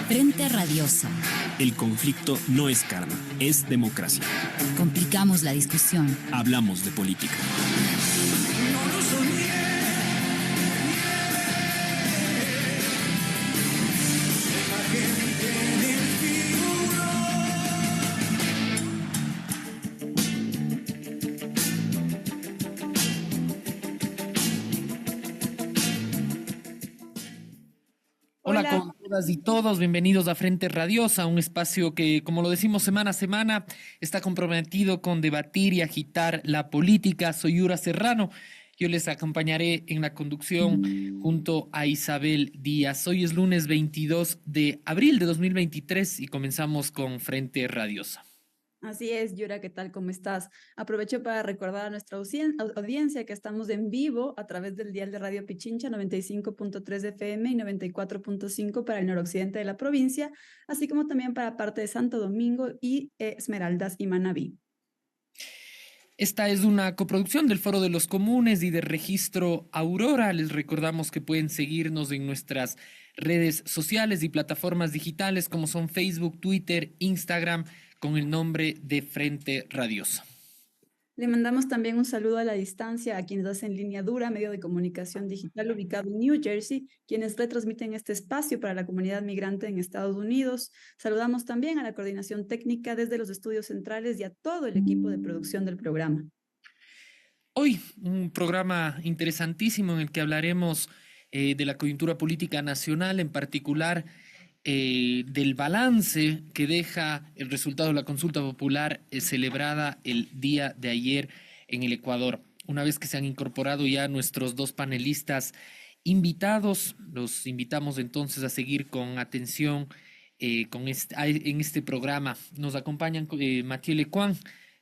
Frente Radiosa. El conflicto no es karma, es democracia. Complicamos la discusión. Hablamos de política. Hola con todas y todos, bienvenidos a Frente Radiosa, un espacio que, como lo decimos semana a semana, está comprometido con debatir y agitar la política. Soy Yura Serrano, yo les acompañaré en la conducción junto a Isabel Díaz. Hoy es lunes 22 de abril de 2023 y comenzamos con Frente Radiosa. Así es, Yura, ¿qué tal? ¿Cómo estás? Aprovecho para recordar a nuestra audiencia que estamos en vivo a través del dial de Radio Pichincha 95.3 FM y 94.5 para el noroccidente de la provincia, así como también para parte de Santo Domingo y Esmeraldas y Manabí. Esta es una coproducción del Foro de los Comunes y de Registro Aurora. Les recordamos que pueden seguirnos en nuestras redes sociales y plataformas digitales como son Facebook, Twitter, Instagram, con el nombre de Frente Radiosa. Le mandamos también un saludo a la distancia a quienes hacen Línea Dura, medio de comunicación digital ubicado en New Jersey, quienes retransmiten este espacio para la comunidad migrante en Estados Unidos. Saludamos también a la coordinación técnica desde los estudios centrales y a todo el equipo de producción del programa. Hoy un programa interesantísimo en el que hablaremos de la coyuntura política nacional, en particular del balance que deja el resultado de la consulta popular celebrada el día de ayer en el Ecuador. Una vez que se han incorporado ya nuestros dos panelistas invitados, los invitamos entonces a seguir con atención en este programa. Nos acompañan Mathieu Lecuan,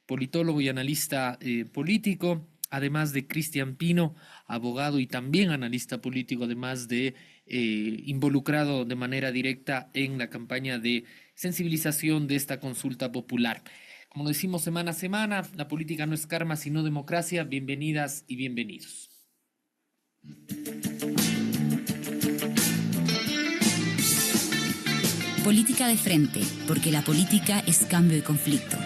politólogo y analista político, además de Cristian Pino, abogado y también analista político, además de involucrado de manera directa en la campaña de sensibilización de esta consulta popular. Como decimos semana a semana, la política no es karma, sino democracia. Bienvenidas y bienvenidos. Política de frente, porque la política es cambio y conflicto.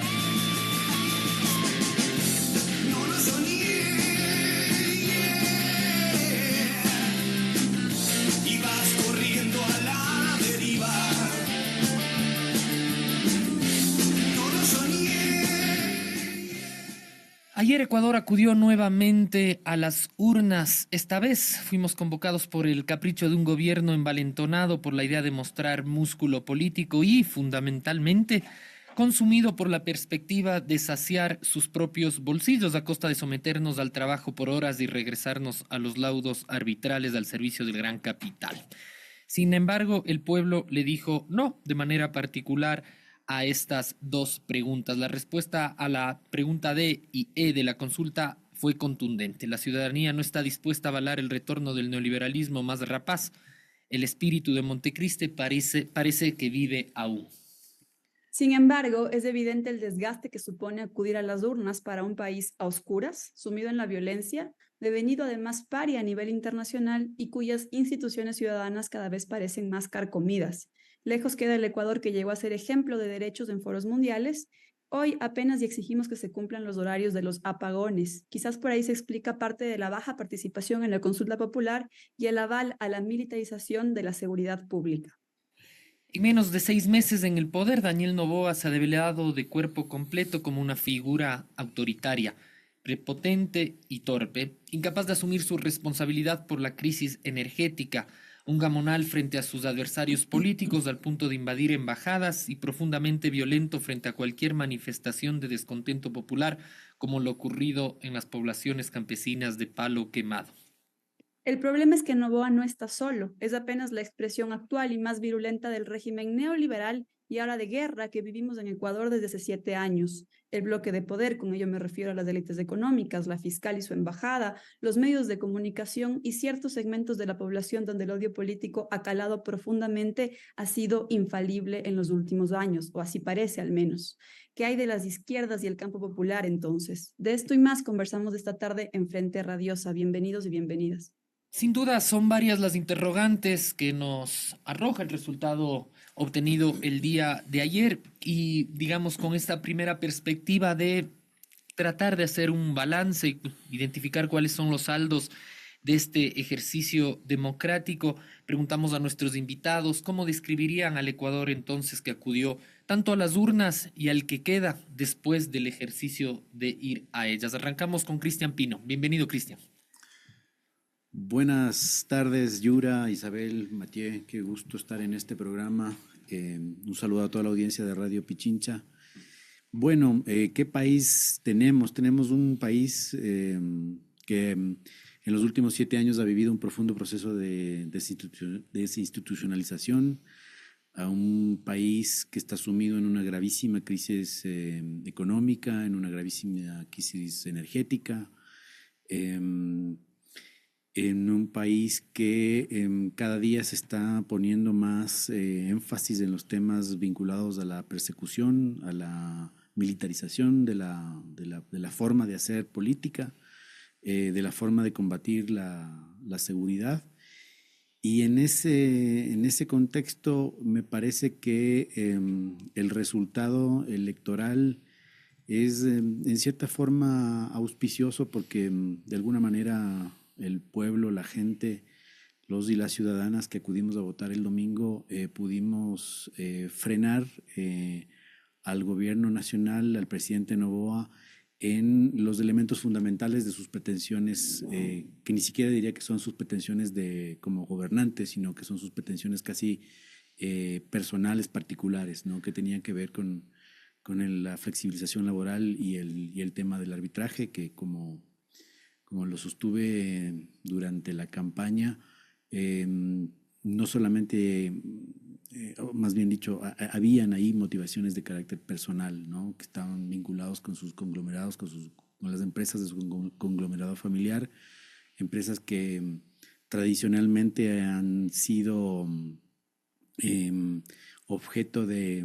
Ayer Ecuador acudió nuevamente a las urnas. Esta vez fuimos convocados por el capricho de un gobierno envalentonado por la idea de mostrar músculo político y, fundamentalmente, consumido por la perspectiva de saciar sus propios bolsillos a costa de someternos al trabajo por horas y regresarnos a los laudos arbitrales al servicio del gran capital. Sin embargo, el pueblo le dijo no de manera particular a estas dos preguntas. La respuesta a la pregunta D y E de la consulta fue contundente. La ciudadanía no está dispuesta a avalar el retorno del neoliberalismo más rapaz. El espíritu de Montecristi parece que vive aún. Sin embargo, es evidente el desgaste que supone acudir a las urnas para un país a oscuras, sumido en la violencia, devenido además paria a nivel internacional y cuyas instituciones ciudadanas cada vez parecen más carcomidas. Lejos queda el Ecuador que llegó a ser ejemplo de derechos en foros mundiales. Hoy apenas y exigimos que se cumplan los horarios de los apagones. Quizás por ahí se explica parte de la baja participación en la consulta popular y el aval a la militarización de la seguridad pública. En menos de 6 meses en el poder, Daniel Noboa se ha develado de cuerpo completo como una figura autoritaria, prepotente y torpe, incapaz de asumir su responsabilidad por la crisis energética, un gamonal frente a sus adversarios políticos al punto de invadir embajadas y profundamente violento frente a cualquier manifestación de descontento popular, como lo ocurrido en las poblaciones campesinas de Palo Quemado. El problema es que Noboa no está solo, es apenas la expresión actual y más virulenta del régimen neoliberal y ahora de guerra que vivimos en Ecuador desde hace 7 años. El bloque de poder, con ello me refiero a las élites económicas, la fiscal y su embajada, los medios de comunicación y ciertos segmentos de la población donde el odio político ha calado profundamente, ha sido infalible en los últimos años, o así parece al menos. ¿Qué hay de las izquierdas y el campo popular entonces? De esto y más conversamos esta tarde en Frente Radiosa. Bienvenidos y bienvenidas. Sin duda son varias las interrogantes que nos arroja el resultado obtenido el día de ayer y digamos con esta primera perspectiva de tratar de hacer un balance, identificar cuáles son los saldos de este ejercicio democrático. Preguntamos a nuestros invitados cómo describirían al Ecuador entonces que acudió tanto a las urnas y al que queda después del ejercicio de ir a ellas. Arrancamos con Cristian Pino. Bienvenido, Cristian. Buenas tardes, Yura, Isabel, Mathieu, qué gusto estar en este programa. Un saludo a toda la audiencia de Radio Pichincha. Bueno, ¿qué país tenemos? Tenemos un país que en los últimos 7 años ha vivido un profundo proceso de desinstitucionalización, a un país que está sumido en una gravísima crisis económica, en una gravísima crisis energética, en un país que cada día se está poniendo más énfasis en los temas vinculados a la persecución, a la militarización de la forma de hacer política, de la forma de combatir la seguridad. Y en ese contexto me parece que el resultado electoral es en cierta forma auspicioso porque de alguna manera el pueblo, la gente, los y las ciudadanas que acudimos a votar el domingo pudimos frenar al gobierno nacional, al presidente Noboa, en los elementos fundamentales de sus pretensiones, que ni siquiera diría que son sus pretensiones como gobernante, sino que son sus pretensiones casi personales, particulares, ¿no? Que tenían que ver con la flexibilización laboral y el tema del arbitraje, que como lo sostuve durante la campaña, no solamente, más bien dicho, habían ahí motivaciones de carácter personal, ¿no? Que estaban vinculados con sus conglomerados, con las empresas de su conglomerado familiar, empresas que tradicionalmente han sido objeto de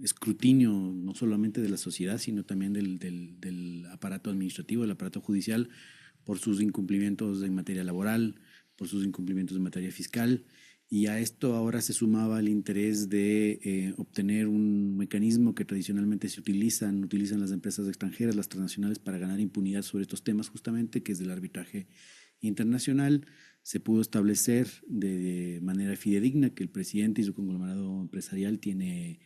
escrutinio no solamente de la sociedad, sino también del aparato administrativo, del aparato judicial, por sus incumplimientos en materia laboral, por sus incumplimientos en materia fiscal. Y a esto ahora se sumaba el interés de obtener un mecanismo que tradicionalmente utilizan las empresas extranjeras, las transnacionales, para ganar impunidad sobre estos temas, justamente, que es del arbitraje internacional. Se pudo establecer de manera fidedigna que el presidente y su conglomerado empresarial tiene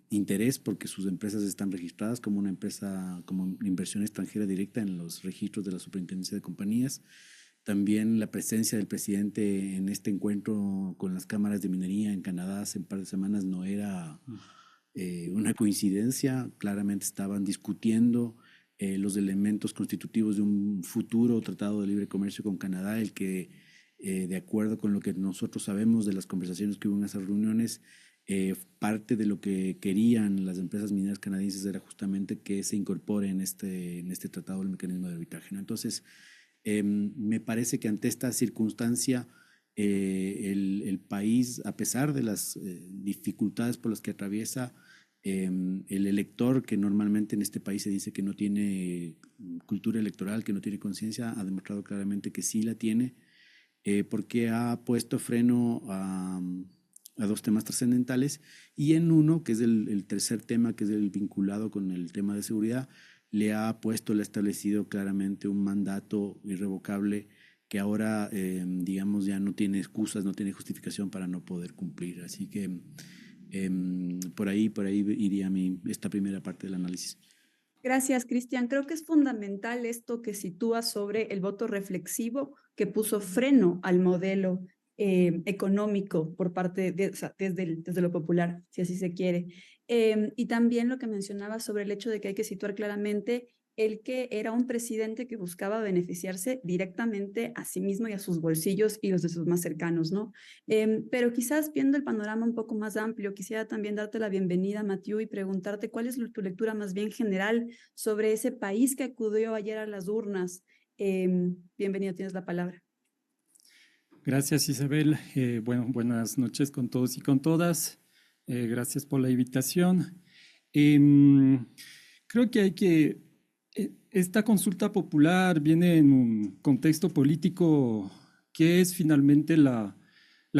interés porque sus empresas están registradas como una empresa, como inversión extranjera directa en los registros de la Superintendencia de Compañías. También la presencia del presidente en este encuentro con las cámaras de minería en Canadá hace un par de semanas no era una coincidencia. Claramente estaban discutiendo los elementos constitutivos de un futuro tratado de libre comercio con Canadá, el que, de acuerdo con lo que nosotros sabemos de las conversaciones que hubo en esas reuniones, parte de lo que querían las empresas mineras canadienses era justamente que se incorpore en este tratado el mecanismo de arbitraje, ¿no? Entonces, me parece que ante esta circunstancia el país, a pesar de las dificultades por las que atraviesa, el elector, que normalmente en este país se dice que no tiene cultura electoral, que no tiene conciencia, ha demostrado claramente que sí la tiene, porque ha puesto freno a 2 temas trascendentales, y en uno, que es el tercer tema, que es el vinculado con el tema de seguridad, le ha establecido claramente un mandato irrevocable que ahora, digamos, ya no tiene excusas, no tiene justificación para no poder cumplir. Así que por ahí iría esta primera parte del análisis. Gracias, Cristian. Creo que es fundamental esto que sitúas sobre el voto reflexivo que puso freno al modelo económico por parte o sea, desde lo popular, si así se quiere. Y también lo que mencionaba sobre el hecho de que hay que situar claramente el que era un presidente que buscaba beneficiarse directamente a sí mismo y a sus bolsillos y los de sus más cercanos, ¿no? Pero quizás viendo el panorama un poco más amplio, quisiera también darte la bienvenida, Mathieu, y preguntarte cuál es tu lectura más bien general sobre ese país que acudió ayer a las urnas. Bienvenido, tienes la palabra. Gracias, Isabel. Buenas noches con todos y con todas. Gracias por la invitación. Creo que hay que Esta consulta popular viene en un contexto político que es finalmente la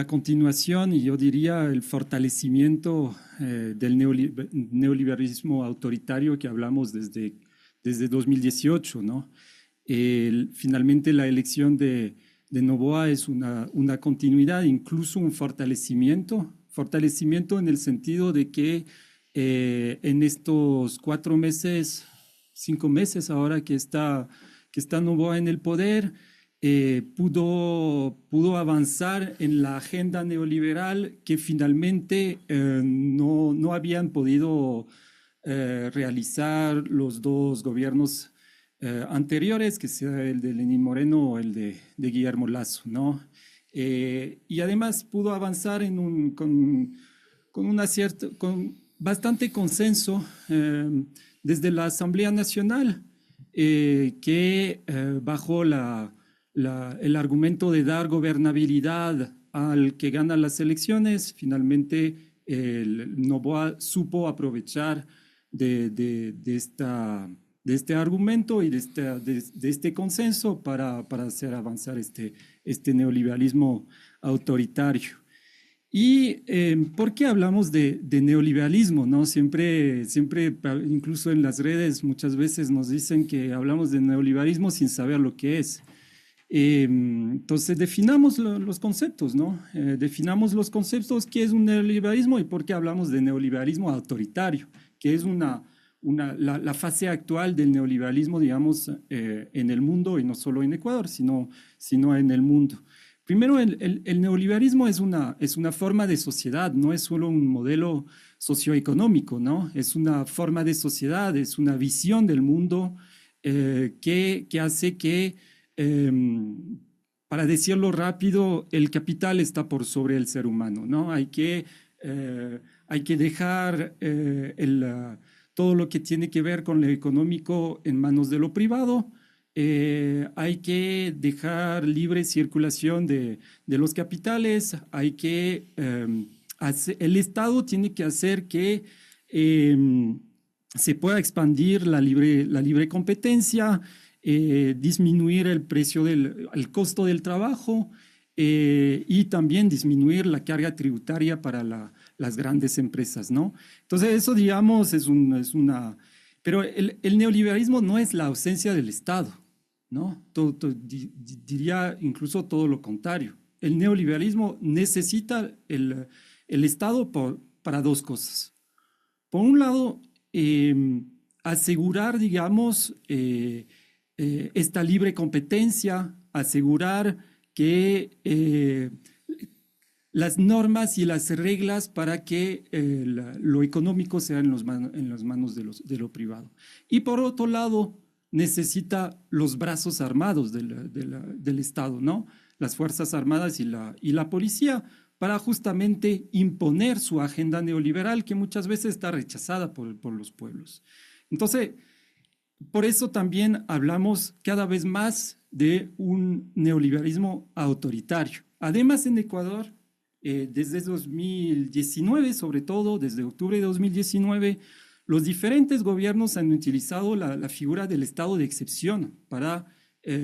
continuación y yo diría el fortalecimiento del neoliberalismo autoritario que hablamos desde 2018, ¿no? Finalmente la elección de Noboa es una continuidad, incluso un fortalecimiento en el sentido de que en estos 4 meses, 5 meses ahora que está Noboa en el poder, pudo avanzar en la agenda neoliberal que finalmente no habían podido realizar los 2 gobiernos anteriores, que sea el de Lenín Moreno o el de Guillermo Lasso, ¿no? Y además pudo avanzar con bastante consenso desde la Asamblea Nacional, que bajo el argumento de dar gobernabilidad al que gana las elecciones, finalmente Noboa supo aprovechar de este argumento y de este consenso para hacer avanzar este neoliberalismo autoritario. ¿Y por qué hablamos de neoliberalismo, no? Siempre, incluso en las redes, muchas veces nos dicen que hablamos de neoliberalismo sin saber lo que es. Entonces, definamos los conceptos, ¿no? Definamos los conceptos, qué es un neoliberalismo y por qué hablamos de neoliberalismo autoritario, que es la fase actual del neoliberalismo, digamos, en el mundo, y no solo en Ecuador, sino en el mundo. Primero, el neoliberalismo es una forma de sociedad, no es solo un modelo socioeconómico, ¿no? Es una forma de sociedad, es una visión del mundo que hace que, para decirlo rápido, el capital está por sobre el ser humano, ¿no? Hay que dejar todo lo que tiene que ver con lo económico en manos de lo privado. Hay que dejar libre circulación de los capitales, el Estado tiene que hacer que se pueda expandir la libre competencia, disminuir el precio el costo del trabajo y también disminuir la carga tributaria para las grandes empresas, ¿no? Entonces eso, digamos, pero el neoliberalismo no es la ausencia del Estado, ¿no? Diría incluso todo lo contrario. El neoliberalismo necesita el Estado para 2 cosas. Por un lado, asegurar, digamos, esta libre competencia, asegurar que las normas y las reglas para que lo económico sea en las manos de lo privado. Y por otro lado, necesita los brazos armados del Estado, ¿no? Las Fuerzas Armadas y la policía, para justamente imponer su agenda neoliberal que muchas veces está rechazada por los pueblos. Entonces, por eso también hablamos cada vez más de un neoliberalismo autoritario. Además, en Ecuador, desde 2019, sobre todo desde octubre de 2019, los diferentes gobiernos han utilizado la figura del estado de excepción para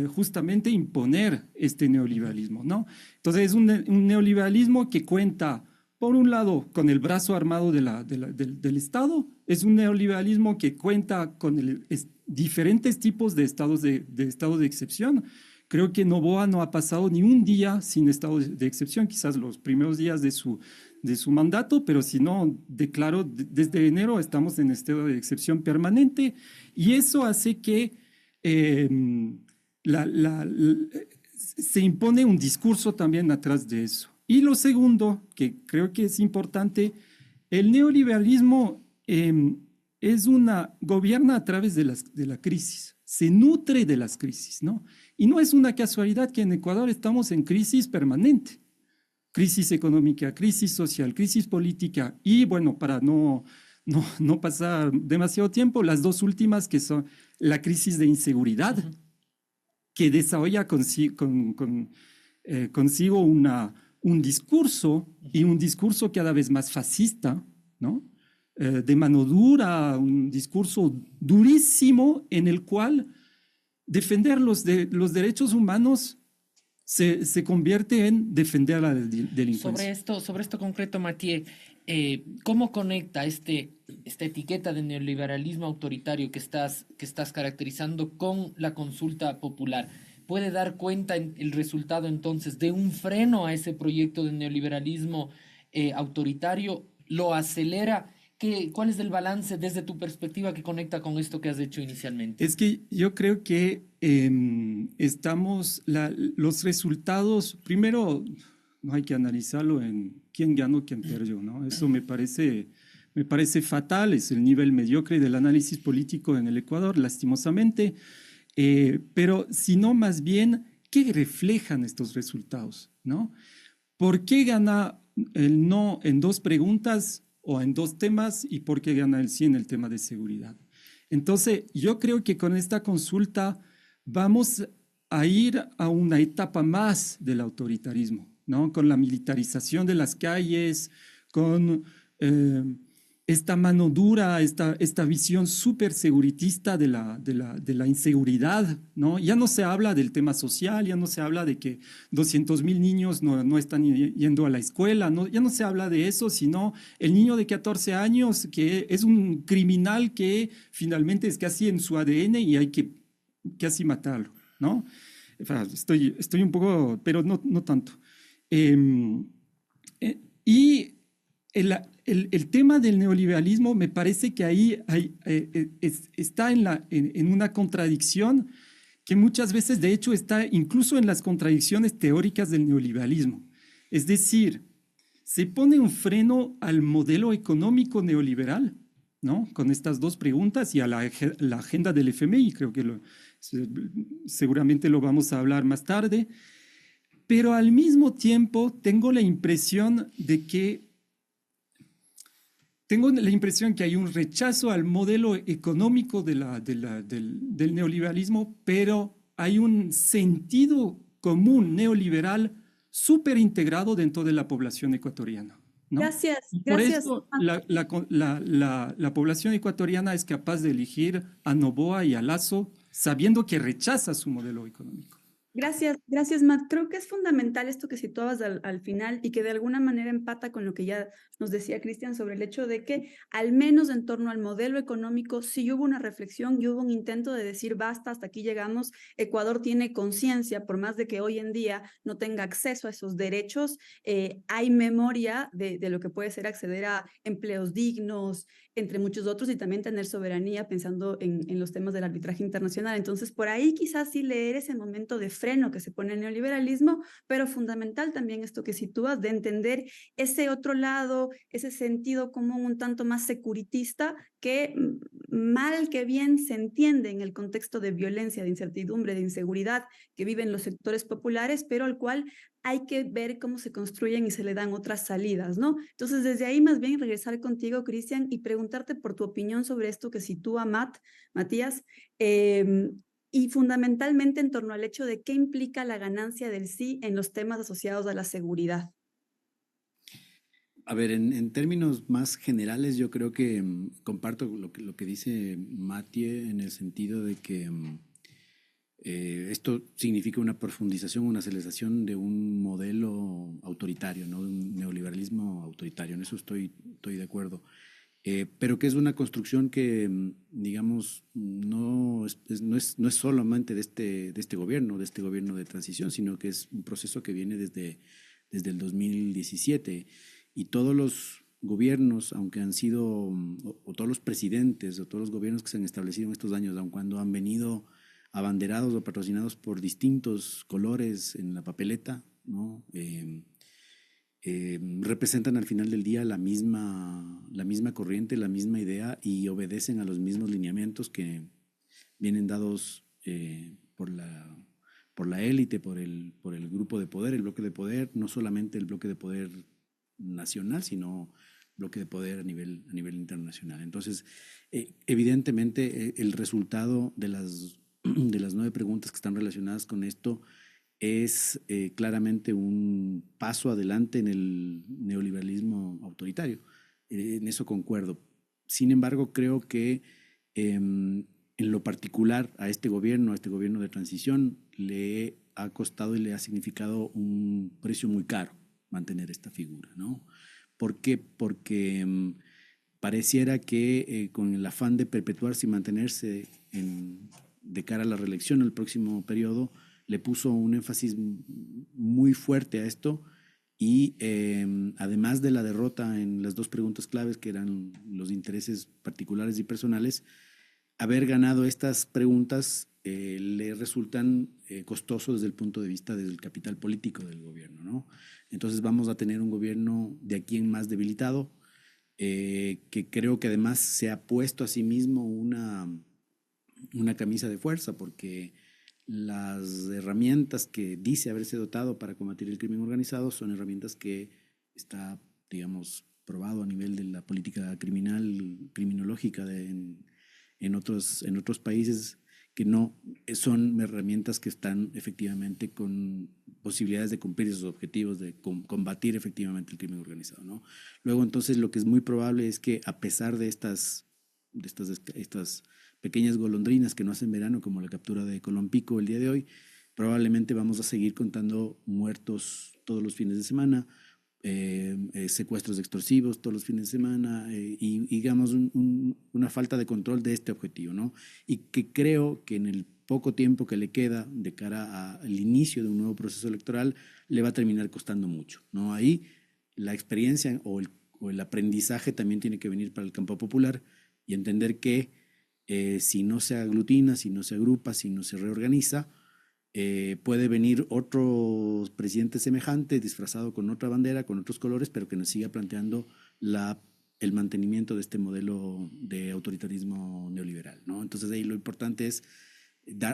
justamente imponer este neoliberalismo, ¿no? Entonces es un neoliberalismo que cuenta, por un lado, con el brazo armado del Estado, es un neoliberalismo que cuenta con diferentes tipos de estados de excepción. Creo que Noboa no ha pasado ni un día sin estado de excepción, quizás los primeros días de su mandato, pero si no, declaro, desde enero estamos en estado de excepción permanente y eso hace que se impone un discurso también atrás de eso. Y lo segundo, que creo que es importante, el neoliberalismo gobierna a través de la crisis, se nutre de las crisis, ¿no? Y no es una casualidad que en Ecuador estamos en crisis permanente. Crisis económica, crisis social, crisis política y, bueno, para no pasar demasiado tiempo, las 2 últimas que son la crisis de inseguridad, que desarrolla consigo un discurso y un discurso cada vez más fascista, ¿no? de mano dura, un discurso durísimo en el cual defender los derechos humanos se convierte en defender a la delincuencia. Sobre esto concreto, Mathieu, ¿cómo conecta esta etiqueta de neoliberalismo autoritario que estás caracterizando con la consulta popular? ¿Puede dar cuenta el resultado entonces de un freno a ese proyecto de neoliberalismo autoritario? ¿Lo acelera? ¿Cuál es el balance desde tu perspectiva que conecta con esto que has hecho inicialmente? Es que yo creo que los resultados, primero no hay que analizarlo en quién ganó, quién perdió, ¿no? Eso me parece fatal, es el nivel mediocre del análisis político en el Ecuador, lastimosamente, pero sino más bien, ¿qué reflejan estos resultados, ¿no? ¿Por qué gana el no en dos preguntas o en dos temas y por qué gana el sí en el tema de seguridad? Entonces, yo creo que con esta consulta vamos a ir a una etapa más del autoritarismo, ¿no? Con la militarización de las calles, con esta mano dura, esta visión súper seguritista de la inseguridad, ¿no? Ya no se habla del tema social, ya no se habla de que 200,000 niños no están yendo a la escuela, ¿no? Ya no se habla de eso, sino el niño de 14 años que es un criminal que finalmente es casi en su ADN y hay que casi matarlo, ¿no? Estoy un poco, pero no tanto. Y el tema del neoliberalismo me parece que ahí está en una contradicción que muchas veces, de hecho, está incluso en las contradicciones teóricas del neoliberalismo. Es decir, se pone un freno al modelo económico neoliberal, ¿no? Con estas dos preguntas y a la agenda del FMI, creo que seguramente lo vamos a hablar más tarde, pero al mismo tiempo tengo la impresión que hay un rechazo al modelo económico del neoliberalismo, pero hay un sentido común neoliberal súper integrado dentro de la población ecuatoriana, ¿no? Gracias, Por gracias. eso la población ecuatoriana es capaz de elegir a Noboa y a Lasso sabiendo que rechaza su modelo económico. Gracias, Matt. Creo que es fundamental esto que situabas al final y que de alguna manera empata con lo que ya nos decía Cristian sobre el hecho de que al menos en torno al modelo económico sí hubo una reflexión y hubo un intento de decir basta, hasta aquí llegamos. Ecuador tiene conciencia, por más de que hoy en día no tenga acceso a esos derechos, hay memoria de lo que puede ser acceder a empleos dignos, entre muchos otros, y también tener soberanía pensando en los temas del arbitraje internacional. Entonces, por ahí quizás sí leer ese momento de freno que se pone el neoliberalismo, pero fundamental también esto que sitúas de entender ese otro lado, ese sentido común un tanto más securitista que mal que bien se entiende en el contexto de violencia, de incertidumbre, de inseguridad que viven los sectores populares, pero al cual hay que ver cómo se construyen y se le dan otras salidas, ¿no? Entonces, desde ahí más bien regresar contigo, Cristian, y preguntarte por tu opinión sobre esto que sitúa Matías, y fundamentalmente en torno al hecho de qué implica la ganancia del sí en los temas asociados a la seguridad. A ver, en términos más generales, yo creo que comparto lo que dice Mathieu en el sentido de que esto significa una profundización, una aceleración de un modelo autoritario, ¿no? Un neoliberalismo autoritario. En eso estoy de acuerdo. Pero que es una construcción que, digamos, no es solamente de este gobierno de transición, sino que es un proceso que viene desde el 2017. Y todos los gobiernos, aunque han sido, o todos los presidentes, o todos los gobiernos que se han establecido en estos años, aun cuando han venido abanderados o patrocinados por distintos colores en la papeleta, ¿no? Representan al final del día la misma corriente, la misma idea y obedecen a los mismos lineamientos que vienen dados por la élite, por el grupo de poder, el bloque de poder, no solamente el bloque de poder nacional, sino bloque de poder a nivel internacional. Entonces, evidentemente, el resultado de las 9 preguntas que están relacionadas con esto es claramente un paso adelante en el neoliberalismo autoritario. En eso concuerdo. Sin embargo, creo que en lo particular a este gobierno de transición, le ha costado y le ha significado un precio muy caro mantener esta figura, ¿no? ¿Por qué? Porque pareciera que con el afán de perpetuarse y mantenerse de cara a la reelección el próximo periodo, le puso un énfasis muy fuerte a esto y además de la derrota en las dos preguntas claves que eran los intereses particulares y personales, haber ganado estas preguntas le resultan costosos desde el punto de vista del capital político del gobierno, ¿no? Entonces vamos a tener un gobierno de aquí en más debilitado, que creo que además se ha puesto a sí mismo una camisa de fuerza, porque las herramientas que dice haberse dotado para combatir el crimen organizado son herramientas que está, digamos, probado a nivel de la política criminológica en otros países, que no son herramientas que están efectivamente con posibilidades de cumplir esos objetivos, de combatir efectivamente el crimen organizado, ¿no? Luego, entonces, lo que es muy probable es que a pesar de estas pequeñas golondrinas que no hacen verano, como la captura de Colompico el día de hoy, probablemente vamos a seguir contando muertos todos los fines de semana, secuestros extorsivos todos los fines de semana, y digamos una falta de control de este objetivo, ¿no? Y que creo que en el poco tiempo que le queda de cara al inicio de un nuevo proceso electoral le va a terminar costando mucho, ¿no? Ahí la experiencia o el aprendizaje también tiene que venir para el campo popular y entender que si no se aglutina, si no se agrupa, si no se reorganiza, puede venir otro presidente semejante, disfrazado con otra bandera, con otros colores, pero que nos siga planteando el mantenimiento de este modelo de autoritarismo neoliberal, ¿no? Entonces ahí lo importante es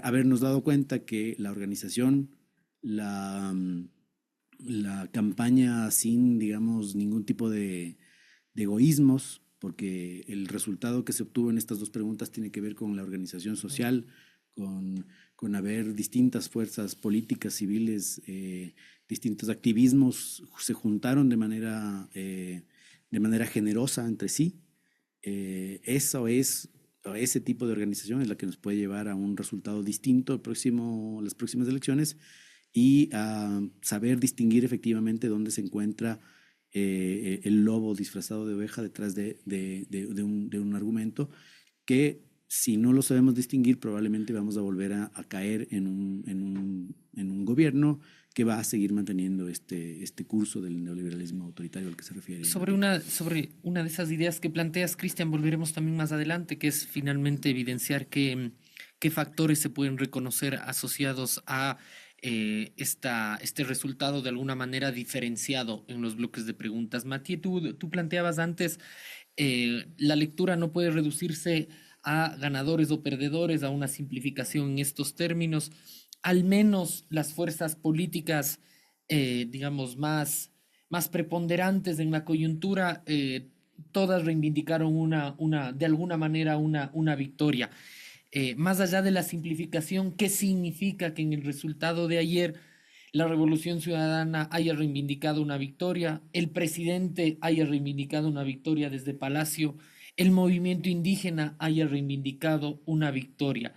habernos dado cuenta que la organización, la campaña sin, digamos, ningún tipo de egoísmos, porque el resultado que se obtuvo en estas dos preguntas tiene que ver con la organización social, con haber distintas fuerzas políticas, civiles, distintos activismos se juntaron de manera generosa entre sí. Ese tipo de organización es la que nos puede llevar a un resultado distinto las próximas elecciones, y a saber distinguir efectivamente dónde se encuentra el lobo disfrazado de oveja detrás de un argumento que, si no lo sabemos distinguir, probablemente vamos a volver a caer en un gobierno que va a seguir manteniendo este curso del neoliberalismo autoritario al que se refiere. Sobre una de esas ideas que planteas, Cristian, volveremos también más adelante, que es finalmente evidenciar qué factores se pueden reconocer asociados a este resultado de alguna manera diferenciado en los bloques de preguntas. Matías, tú planteabas antes, la lectura no puede reducirse a ganadores o perdedores, a una simplificación en estos términos. Al menos las fuerzas políticas, digamos, más preponderantes en la coyuntura, todas reivindicaron de alguna manera una victoria. Más allá de la simplificación, ¿qué significa que en el resultado de ayer la Revolución Ciudadana haya reivindicado una victoria, el presidente haya reivindicado una victoria desde Palacio, el movimiento indígena haya reivindicado una victoria?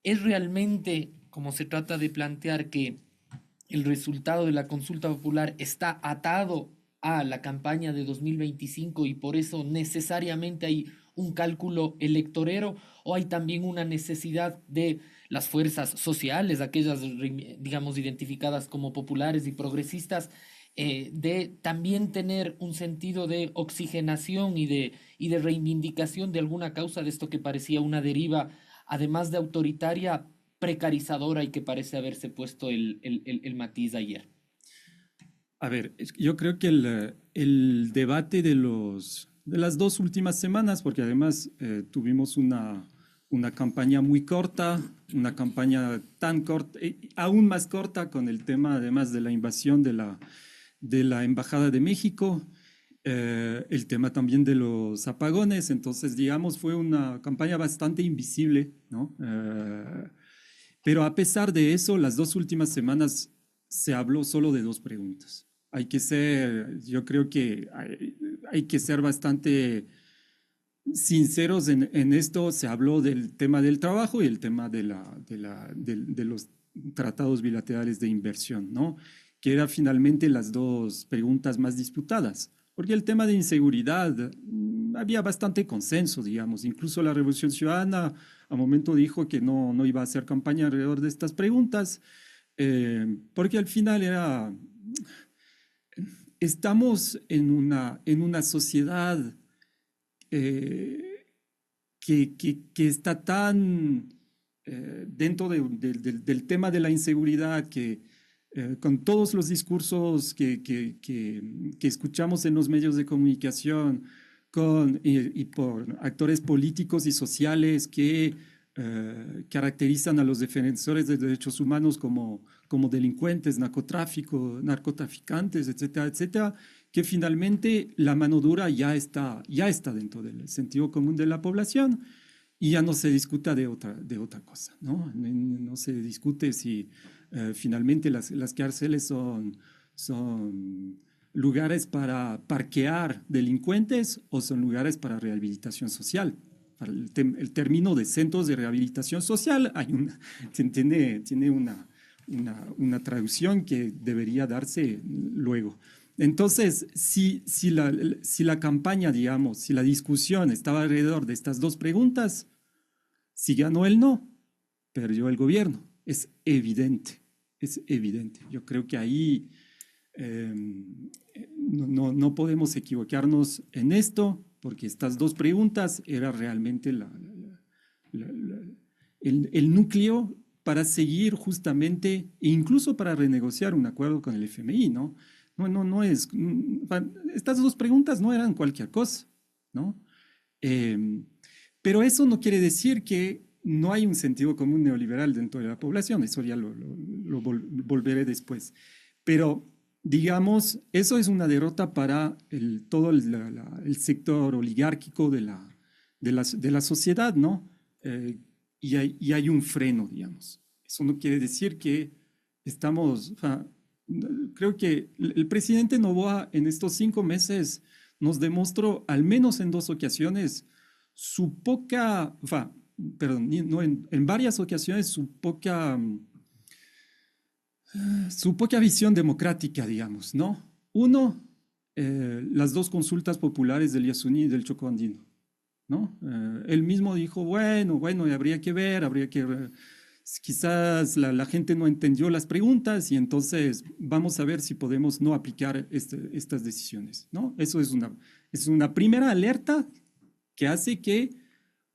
¿Es realmente, como se trata de plantear, que el resultado de la consulta popular está atado a la campaña de 2025 y por eso necesariamente hay un cálculo electorero, o hay también una necesidad de las fuerzas sociales, aquellas, digamos, identificadas como populares y progresistas, de también tener un sentido de oxigenación y de reivindicación de alguna causa de esto que parecía una deriva, además de autoritaria, precarizadora, y que parece haberse puesto el matiz ayer? A ver, yo creo que el debate de las dos últimas semanas, porque además tuvimos una campaña muy corta, una campaña tan corta, aún más corta, con el tema además de la invasión de la Embajada de México, el tema también de los apagones. Entonces, digamos, fue una campaña bastante invisible, ¿no? Pero a pesar de eso, las dos últimas semanas se habló solo de dos preguntas. Yo creo que hay que ser bastante sinceros en esto, se habló del tema del trabajo y el tema de los tratados bilaterales de inversión, ¿no? Que eran finalmente las dos preguntas más disputadas. Porque el tema de inseguridad, había bastante consenso, digamos. Incluso la Revolución Ciudadana a momento dijo que no iba a hacer campaña alrededor de estas preguntas, porque al final estamos en una sociedad que está tan dentro del tema de la inseguridad que con todos los discursos que escuchamos en los medios de comunicación y por actores políticos y sociales que caracterizan a los defensores de derechos humanos como delincuentes, narcotraficantes, etcétera, etcétera, que finalmente la mano dura ya está dentro del sentido común de la población y ya no se discuta de otra cosa, ¿no? No se discute si finalmente las cárceles son lugares para parquear delincuentes o son lugares para rehabilitación social. Para el término de centros de rehabilitación social tiene una traducción que debería darse luego. Entonces, si la campaña, digamos, si la discusión estaba alrededor de estas dos preguntas, si ganó el no, perdió el gobierno. Es evidente, es evidente. Yo creo que ahí no podemos equivocarnos en esto, porque estas dos preguntas eran realmente el núcleo para seguir justamente, e incluso para renegociar un acuerdo con el FMI, ¿no? Estas dos preguntas no eran cualquier cosa, ¿no? Pero eso no quiere decir que no hay un sentido común neoliberal dentro de la población, eso ya lo volveré después. Pero, digamos, eso es una derrota para todo el sector oligárquico de la sociedad, ¿no? Y hay un freno, digamos. Eso no quiere decir que estamos... Creo que el presidente Noboa en estos 5 meses nos demostró, al menos en 2 ocasiones, en varias ocasiones, su poca visión democrática, digamos, ¿no? Uno, las 2 consultas populares del Yasuní y del Chocó Andino, ¿no? Él mismo dijo, bueno, habría que ver, quizás la gente no entendió las preguntas y entonces vamos a ver si podemos no aplicar estas decisiones, ¿no? Eso es una primera alerta que hace que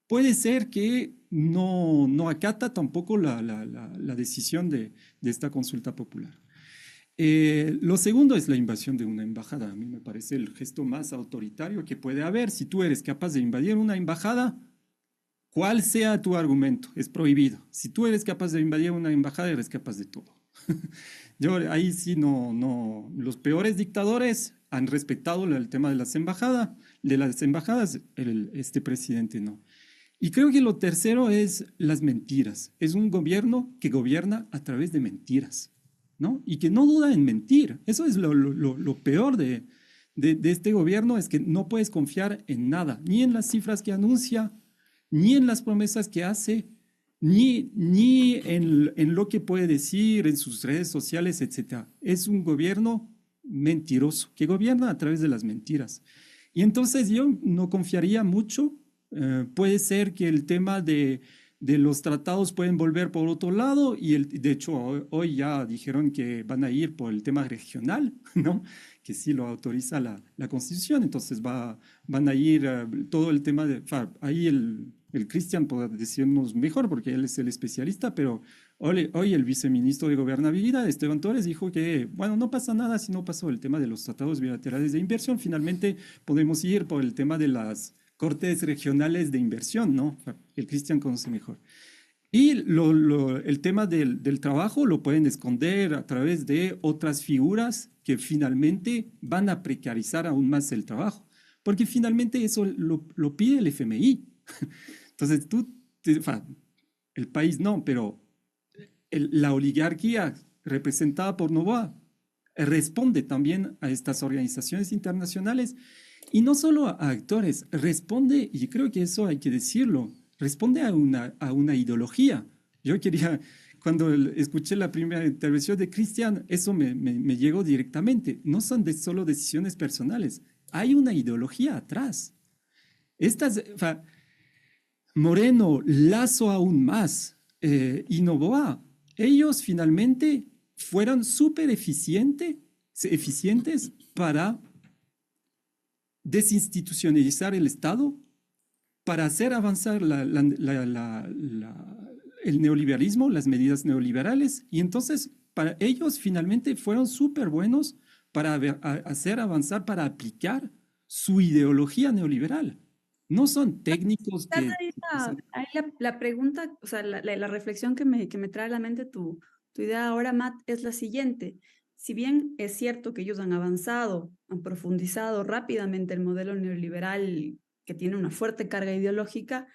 puede ser que no acata tampoco la decisión de esta consulta popular. Lo segundo es la invasión de una embajada. A mí me parece el gesto más autoritario que puede haber. Si tú eres capaz de invadir una embajada, cuál sea tu argumento, es prohibido. Si tú eres capaz de invadir una embajada, eres capaz de todo. Yo ahí sí los peores dictadores han respetado el tema de las embajadas, este presidente no. Y creo que lo tercero es las mentiras. Es un gobierno que gobierna a través de mentiras, ¿no? Y que no duda en mentir. Eso es lo peor de este gobierno, es que no puedes confiar en nada, ni en las cifras que anuncia, ni en las promesas que hace, ni en lo que puede decir en sus redes sociales, etc. Es un gobierno mentiroso, que gobierna a través de las mentiras. Y entonces yo no confiaría mucho. Puede ser que el tema de los tratados pueden volver por otro lado y de hecho hoy ya dijeron que van a ir por el tema regional, ¿no? Que sí lo autoriza la Constitución, entonces van a ir todo el tema ahí el Cristian podrá decirnos mejor porque él es el especialista, pero hoy el viceministro de Gobernabilidad, Esteban Torres, dijo que, bueno, no pasa nada si no pasó el tema de los tratados bilaterales de inversión, finalmente podemos ir por el tema de las cortes regionales de inversión, ¿no? El Cristian conoce mejor. Y el tema del trabajo lo pueden esconder a través de otras figuras que finalmente van a precarizar aún más el trabajo, porque finalmente eso lo pide el FMI. Entonces el país no, pero la oligarquía representada por Noboa responde también a estas organizaciones internacionales y no solo a actores, responde, y creo que eso hay que decirlo, responde a una ideología. Yo quería, cuando escuché la primera intervención de Cristian, eso me llegó directamente. No son solo decisiones personales, hay una ideología atrás. Moreno, Lasso aún más, y Noboa, ellos finalmente fueron súper eficientes para desinstitucionalizar el Estado, para hacer avanzar el neoliberalismo, las medidas neoliberales, y entonces para ellos finalmente fueron súper buenos para hacer avanzar, para aplicar su ideología neoliberal. No son técnicos que... Ahí la pregunta, o sea, la reflexión que me trae a la mente tu idea ahora, Matt, es la siguiente. Si bien es cierto que ellos han avanzado, han profundizado rápidamente el modelo neoliberal que tiene una fuerte carga ideológica,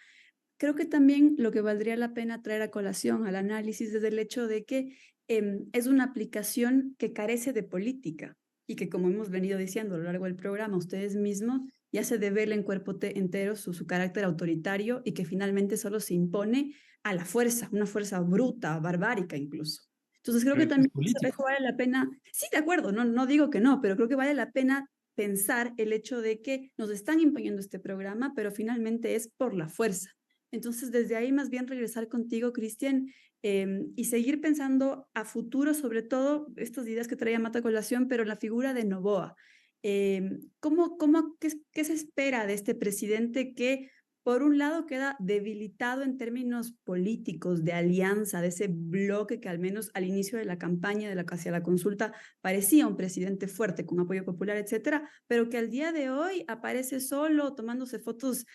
creo que también lo que valdría la pena traer a colación al análisis es el hecho de que es una aplicación que carece de política y que, como hemos venido diciendo a lo largo del programa, ustedes mismos ya se devela en cuerpo entero su carácter autoritario y que finalmente solo se impone a la fuerza, una fuerza bruta, barbárica incluso. Entonces creo que también eso vale la pena, sí, de acuerdo, no digo que no, pero creo que vale la pena pensar el hecho de que nos están imponiendo este programa, pero finalmente es por la fuerza. Entonces, desde ahí más bien regresar contigo, Cristian, y seguir pensando a futuro, sobre todo estas ideas que traía Mata colación, pero la figura de Noboa. ¿Qué se espera de este presidente que, por un lado, queda debilitado en términos políticos, de alianza, de ese bloque que al menos al inicio de la campaña hacia la consulta parecía un presidente fuerte, con apoyo popular, etcétera, pero que al día de hoy aparece solo, tomándose fotos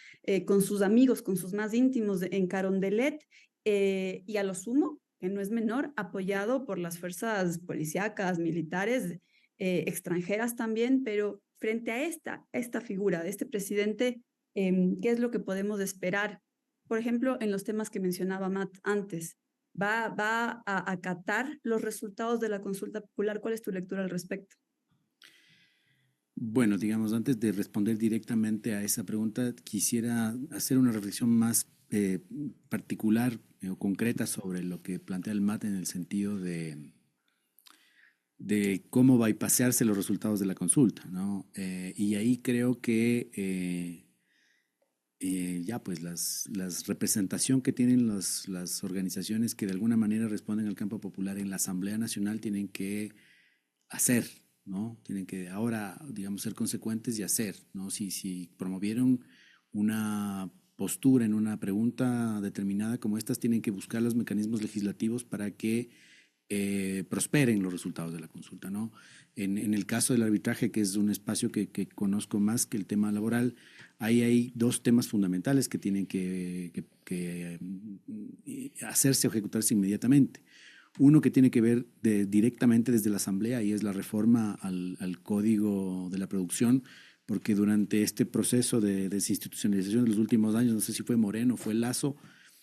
con sus amigos, con sus más íntimos en Carondelet, y a lo sumo, que no es menor, apoyado por las fuerzas policíacas, militares, extranjeras también, pero frente a esta figura de este presidente, ¿qué es lo que podemos esperar? Por ejemplo, en los temas que mencionaba Matt antes, ¿va a acatar los resultados de la consulta popular? ¿Cuál es tu lectura al respecto? Bueno, digamos, antes de responder directamente a esa pregunta, quisiera hacer una reflexión más particular o concreta sobre lo que plantea el MAT en el sentido de cómo bypasearse los resultados de la consulta, ¿no? Y ahí creo que ya pues las representación que tienen las organizaciones que de alguna manera responden al campo popular en la Asamblea Nacional tienen que hacer, ¿no? Tienen que ahora, digamos, ser consecuentes y hacer, ¿no? Si promovieron una postura en una pregunta determinada como estas, tienen que buscar los mecanismos legislativos para que prosperen los resultados de la consulta, ¿no? En el caso del arbitraje, que es un espacio que conozco más que el tema laboral, ahí hay dos temas fundamentales que tienen que hacerse o ejecutarse inmediatamente. Uno que tiene que ver directamente desde la Asamblea y es la reforma al Código de la Producción, porque durante este proceso de desinstitucionalización de los últimos años, no sé si fue Moreno, fue Lasso,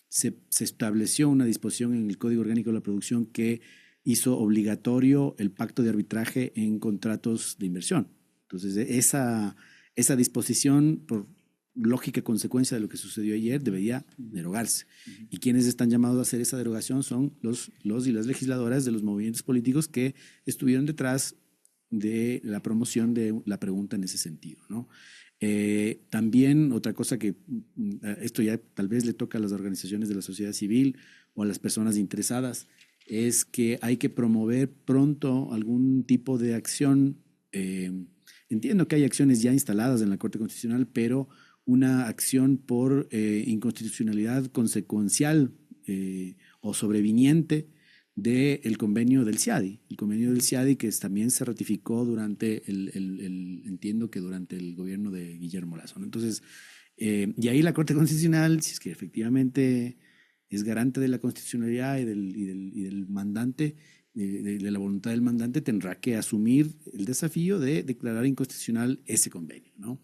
se estableció una disposición en el Código Orgánico de la Producción que hizo obligatorio el pacto de arbitraje en contratos de inversión. Entonces, esa disposición, por lógica consecuencia de lo que sucedió ayer, debería derogarse. Y quienes están llamados a hacer esa derogación son los y las legisladoras de los movimientos políticos que estuvieron detrás de la promoción de la pregunta en ese sentido, ¿no? También otra cosa que esto ya tal vez le toca a las organizaciones de la sociedad civil o a las personas interesadas, es que hay que promover pronto algún tipo de acción. Entiendo que hay acciones ya instaladas en la Corte Constitucional, pero una acción por inconstitucionalidad consecuencial o sobreviniente del convenio del CIADI. El convenio del CIADI que también se ratificó durante entiendo que durante el gobierno de Guillermo Lasso, ¿no? Entonces, y ahí la Corte Constitucional, si es que efectivamente es garante de la constitucionalidad y del mandante, de la voluntad del mandante, tendrá que asumir el desafío de declarar inconstitucional ese convenio, ¿no?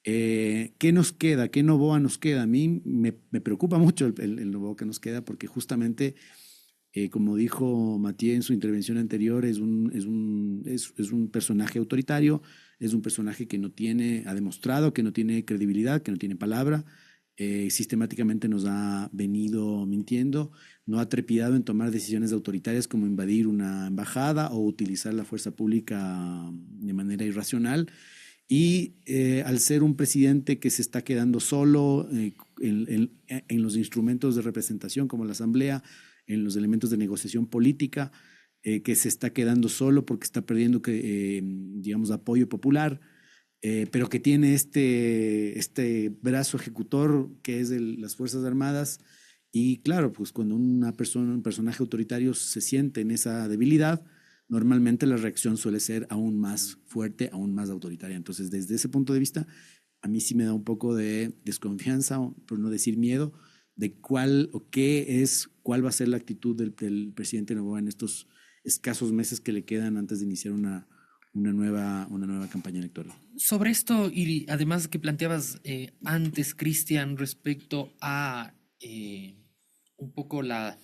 ¿Qué nos queda? ¿Qué Noboa nos queda? A mí me preocupa mucho el Noboa que nos queda porque justamente Como dijo Mathieu en su intervención anterior, es un personaje autoritario, es un personaje que ha demostrado que no tiene credibilidad, que no tiene palabra, sistemáticamente nos ha venido mintiendo, no ha trepidado en tomar decisiones autoritarias como invadir una embajada o utilizar la fuerza pública de manera irracional. Y al ser un presidente que se está quedando solo en los instrumentos de representación como la Asamblea, en los elementos de negociación política, que se está quedando solo porque está perdiendo, digamos, apoyo popular, pero que tiene este brazo ejecutor que es las Fuerzas Armadas. Y claro, pues cuando un personaje autoritario se siente en esa debilidad, normalmente la reacción suele ser aún más fuerte, aún más autoritaria. Entonces, desde ese punto de vista, a mí sí me da un poco de desconfianza, por no decir miedo, de cuál va a ser la actitud del presidente Noboa en estos escasos meses que le quedan antes de iniciar una nueva campaña electoral. Sobre esto, y además que planteabas antes, Cristian, respecto a un poco la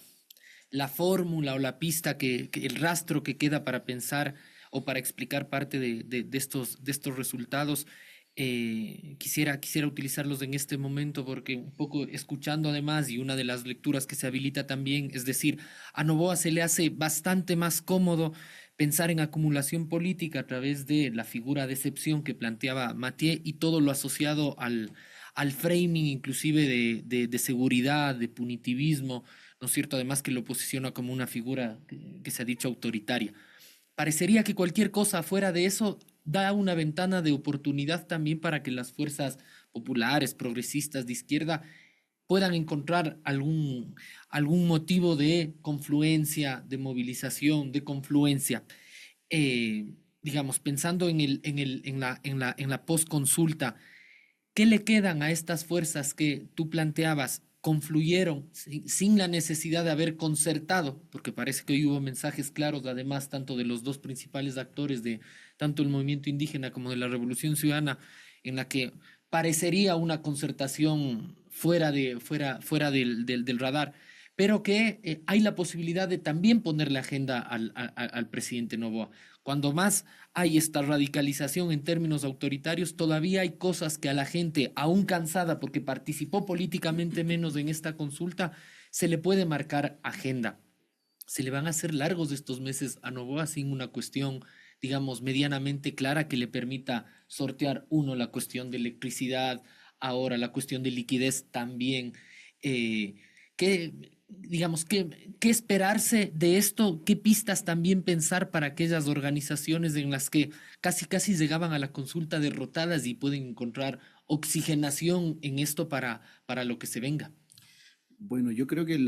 fórmula o la pista, el rastro que queda para pensar o para explicar parte de estos resultados, quisiera utilizarlos en este momento porque un poco escuchando además, y una de las lecturas que se habilita también, es decir, a Noboa se le hace bastante más cómodo pensar en acumulación política a través de la figura de excepción que planteaba Mathieu y todo lo asociado al framing inclusive de seguridad, de punitivismo, ¿no es cierto? Además que lo posiciona como una figura que se ha dicho autoritaria. Parecería que cualquier cosa fuera de eso da una ventana de oportunidad también para que las fuerzas populares, progresistas de izquierda puedan encontrar algún motivo de confluencia, de movilización, de confluencia. Digamos, pensando en la postconsulta, ¿qué le quedan a estas fuerzas que tú planteabas? Confluyeron sin la necesidad de haber concertado, porque parece que hoy hubo mensajes claros, además, tanto de los dos principales actores, de tanto el movimiento indígena como de la Revolución Ciudadana, en la que parecería una concertación fuera del radar, pero que hay la posibilidad de también ponerle agenda al presidente Noboa. Cuando más hay esta radicalización en términos autoritarios, todavía hay cosas que a la gente, aún cansada porque participó políticamente menos en esta consulta, se le puede marcar agenda. Se le van a hacer largos estos meses a Noboa sin una cuestión, digamos, medianamente clara que le permita sortear, uno, la cuestión de electricidad, ahora la cuestión de liquidez también. ¿Qué esperarse de esto? ¿Qué pistas también pensar para aquellas organizaciones en las que casi llegaban a la consulta derrotadas y pueden encontrar oxigenación en esto para lo que se venga? Bueno, yo creo que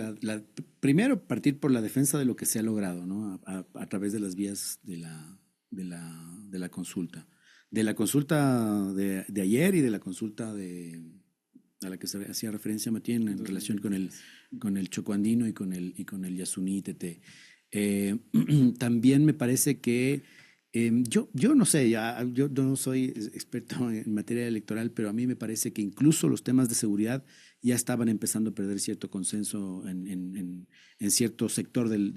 primero partir por la defensa de lo que se ha logrado, ¿no? A través de las vías de la consulta. De la consulta de ayer y de la consulta a la que se hacía referencia Mathieu en relación con el chocoandino y con el Yasuní Tete. También me parece que yo no sé, yo no soy experto en materia electoral, pero a mí me parece que incluso los temas de seguridad ya estaban empezando a perder cierto consenso en cierto sector del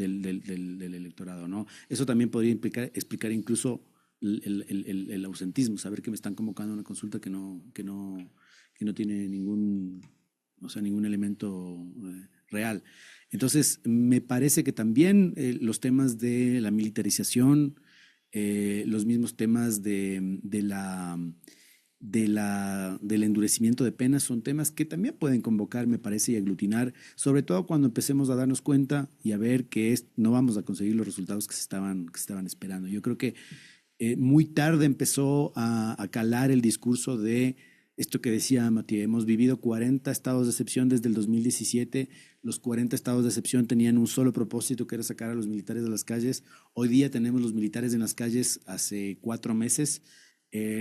electorado, ¿no? Eso también podría explicar incluso el ausentismo, saber que me están convocando a una consulta que no tiene ningún elemento real. Entonces, me parece que también los temas de la militarización, los mismos temas del endurecimiento de penas son temas que también pueden convocar, me parece, y aglutinar, sobre todo cuando empecemos a darnos cuenta y a ver que no vamos a conseguir los resultados que se estaban esperando. Yo creo que muy tarde empezó a calar el discurso de esto que decía Mathieu. Hemos vivido 40 estados de excepción desde el 2017. Los 40 estados de excepción tenían un solo propósito, que era sacar a los militares de las calles. Hoy día tenemos los militares en las calles hace 4 meses.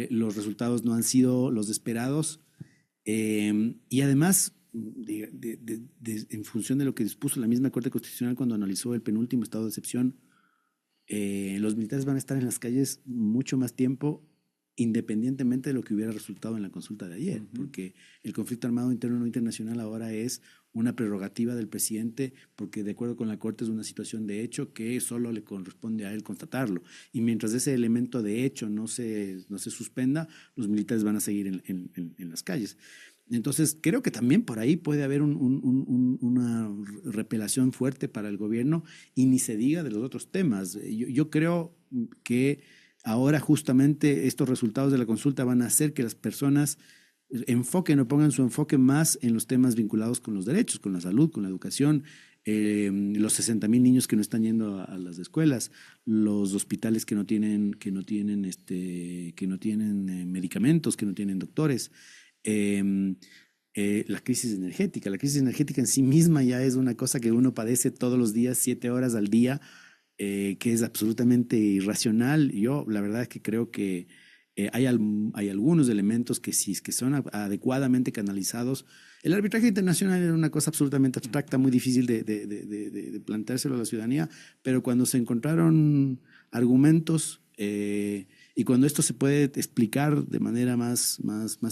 Los resultados no han sido los esperados. Y además, en función de lo que dispuso la misma Corte Constitucional cuando analizó el penúltimo estado de excepción, los militares van a estar en las calles mucho más tiempo independientemente de lo que hubiera resultado en la consulta de ayer, porque el conflicto armado interno no internacional ahora es una prerrogativa del presidente, porque de acuerdo con la Corte es una situación de hecho que solo le corresponde a él constatarlo. Y mientras ese elemento de hecho no se suspenda, los militares van a seguir en las calles. Entonces, creo que también por ahí puede haber una repelación fuerte para el gobierno, y ni se diga de los otros temas. Yo creo que ahora justamente estos resultados de la consulta van a hacer que las personas pongan su enfoque más en los temas vinculados con los derechos, con la salud, con la educación, los 60,000 niños que no están yendo a las escuelas, los hospitales que no tienen medicamentos, que no tienen doctores. La crisis energética. La crisis energética en sí misma ya es una cosa que uno padece todos los días, 7 horas al día, que es absolutamente irracional. Yo la verdad es que creo que hay algunos elementos que si es que son adecuadamente canalizados. El arbitraje internacional era una cosa absolutamente abstracta, muy difícil de planteárselo a la ciudadanía, pero cuando se encontraron argumentos y cuando esto se puede explicar de manera más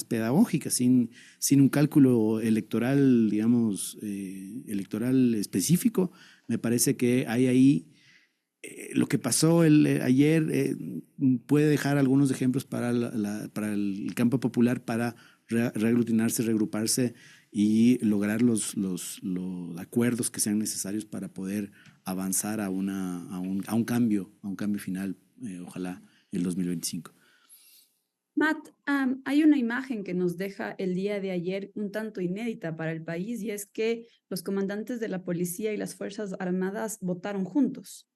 pedagógica, sin un cálculo electoral, digamos, electoral específico, me parece que hay ahí lo que pasó ayer puede dejar algunos ejemplos para el campo popular para reaglutinarse, regruparse y lograr los acuerdos que sean necesarios para poder avanzar a un cambio final, ojalá el 2025. Matt, hay una imagen que nos deja el día de ayer un tanto inédita para el país, y es que los comandantes de la policía y las Fuerzas Armadas votaron juntos.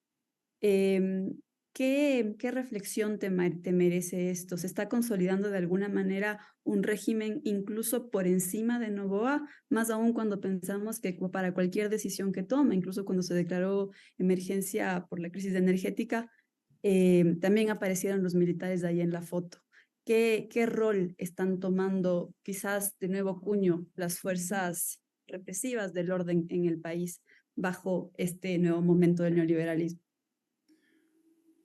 ¿Qué reflexión te merece esto? ¿Se está consolidando de alguna manera un régimen incluso por encima de Noboa? Más aún cuando pensamos que para cualquier decisión que tome, incluso cuando se declaró emergencia por la crisis energética, también aparecieron los militares ahí en la foto. ¿Qué rol están tomando quizás de nuevo cuño las fuerzas represivas del orden en el país bajo este nuevo momento del neoliberalismo?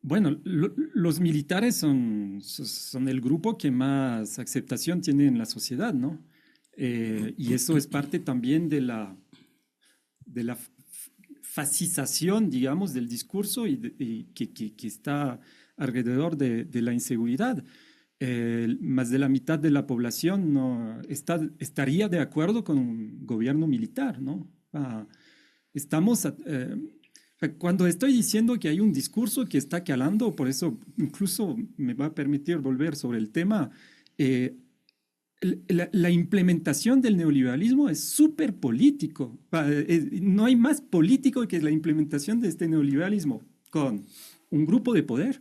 Bueno, los militares son el grupo que más aceptación tiene en la sociedad, ¿no? Y eso es parte también de la fascización, digamos, del discurso y que está alrededor de la inseguridad. Más de la mitad de la población no estaría de acuerdo con un gobierno militar, ¿no? Cuando estoy diciendo que hay un discurso que está calando, por eso incluso me va a permitir volver sobre el tema, la implementación del neoliberalismo es súper político. No hay más político que la implementación de este neoliberalismo con un grupo de poder,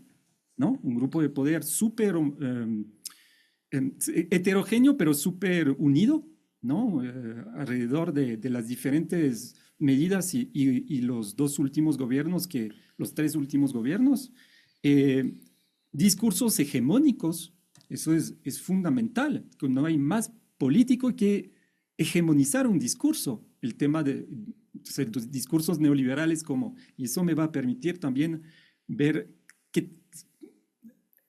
¿no? Un grupo de poder súper heterogéneo, pero súper unido, ¿no? Alrededor de las diferentes medidas y los tres últimos gobiernos, discursos hegemónicos, eso es fundamental, no hay más político que hegemonizar un discurso, el tema de los discursos neoliberales y eso me va a permitir también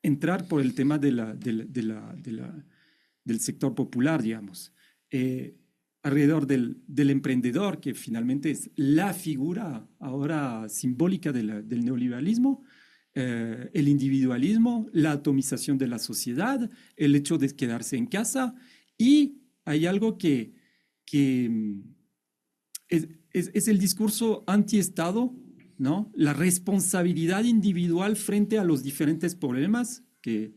entrar por el tema del sector popular, digamos. Alrededor del emprendedor, que finalmente es la figura ahora simbólica del neoliberalismo, el individualismo, la atomización de la sociedad, el hecho de quedarse en casa, y hay algo que es el discurso anti-Estado, ¿no? La responsabilidad individual frente a los diferentes problemas, que